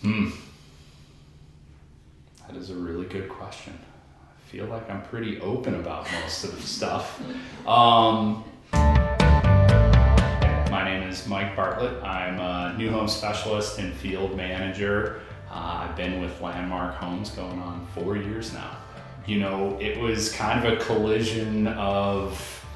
That is a really good question. I feel like I'm pretty open about most of the stuff. My name is Mike Bartlett. I'm a new home specialist and field manager. I've been with Landmark Homes going on 4 years now. You know, it was kind of a collision of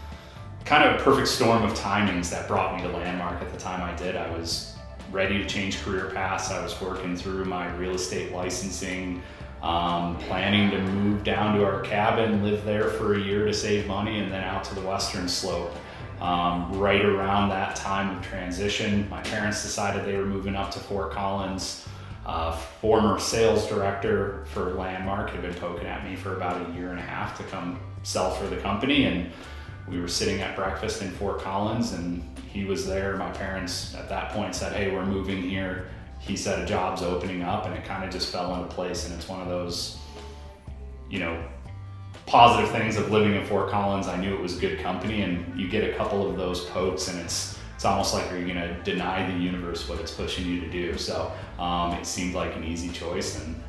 kind of a perfect storm of timings that brought me to Landmark at the time I did. I was ready to change career paths. I was working through my real estate licensing, planning to move down to our cabin, live there for a year to save money, and then out to the western slope. Right around that time of transition, my parents decided they were moving up to Fort Collins. Former sales director for Landmark had been poking at me for about a year and a half to come sell for the company, and we were sitting at breakfast in Fort Collins and he was there. My parents at that point said, "Hey, we're moving here." He said a job's opening up, and it kind of just fell into place. And it's one of those, you know, positive things of living in Fort Collins. I knew it was good company, and you get a couple of those pokes and it's almost like you're gonna deny the universe what it's pushing you to do. So it seemed like an easy choice, and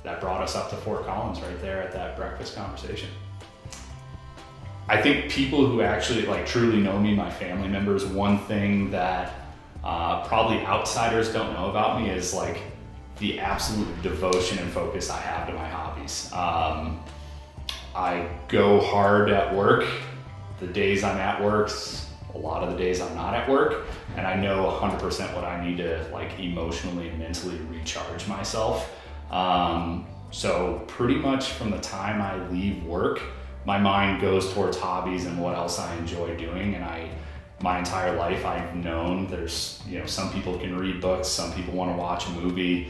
that brought us up to Fort Collins right there at that breakfast conversation. I think people who actually like truly know me, my family members, one thing that probably outsiders don't know about me is like the absolute devotion and focus I have to my hobbies. I go hard at work. The days I'm at work, a lot of the days I'm not at work, and I know 100% what I need to like emotionally and mentally recharge myself. So pretty much from the time I leave work, my mind goes towards hobbies and what else I enjoy doing. And my entire life I've known there's, you know, some people can read books, some people want to watch a movie,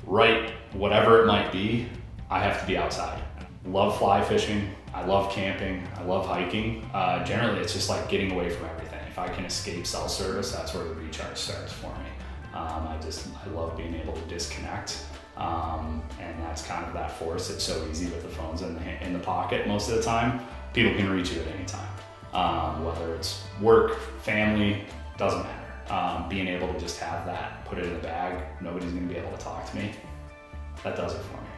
write, whatever it might be, I have to be outside. Love fly fishing, I love camping, I love hiking. Generally it's just like getting away from everything. If I can escape cell service, that's where the recharge starts for me. I love being able to disconnect. And that's kind of that force. It's so easy with the phones in the pocket most of the time. People can reach you at any time. Whether it's work, family, doesn't matter. Being able to just have that, put it in the bag, nobody's gonna be able to talk to me. That does it for me.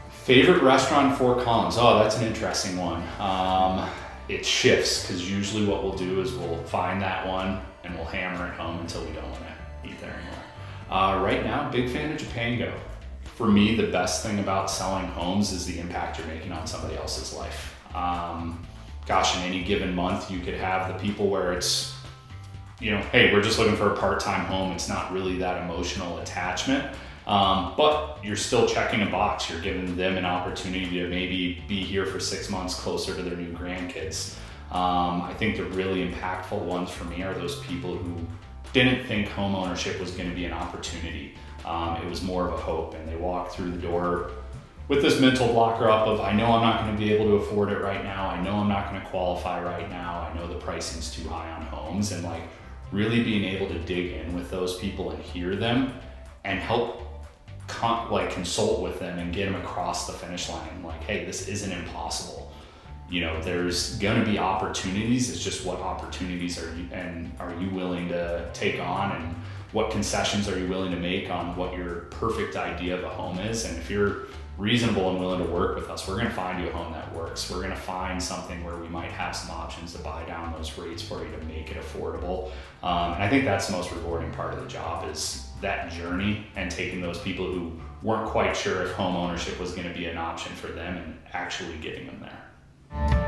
Favorite restaurant in Fort Collins? Oh, that's an interesting one. It shifts, because usually what we'll do is we'll find that one and we'll hammer it home until we don't want to eat there anymore. Right now, big fan of Japango. For me, the best thing about selling homes is the impact you're making on somebody else's life. Gosh, in any given month, you could have the people where it's, you know, hey, we're just looking for a part-time home. It's not really that emotional attachment. But you're still checking a box. You're giving them an opportunity to maybe be here for 6 months closer to their new grandkids. I think the really impactful ones for me are those people who didn't think home ownership was going to be an opportunity. It was more of a hope, and they walked through the door with this mental blocker up of, I know I'm not going to be able to afford it right now. I know I'm not going to qualify right now. I know the pricing's too high on homes, and like really being able to dig in with those people and hear them and help consult with them and get them across the finish line. Like, hey, this isn't impossible. You know, there's gonna be opportunities. It's just what opportunities are you willing to take on, and what concessions are you willing to make on what your perfect idea of a home is. And if you're reasonable and willing to work with us, we're gonna find you a home that works. We're gonna find something where we might have some options to buy down those rates for you to make it affordable. And I think that's the most rewarding part of the job, is that journey and taking those people who weren't quite sure if home ownership was gonna be an option for them and actually getting them there.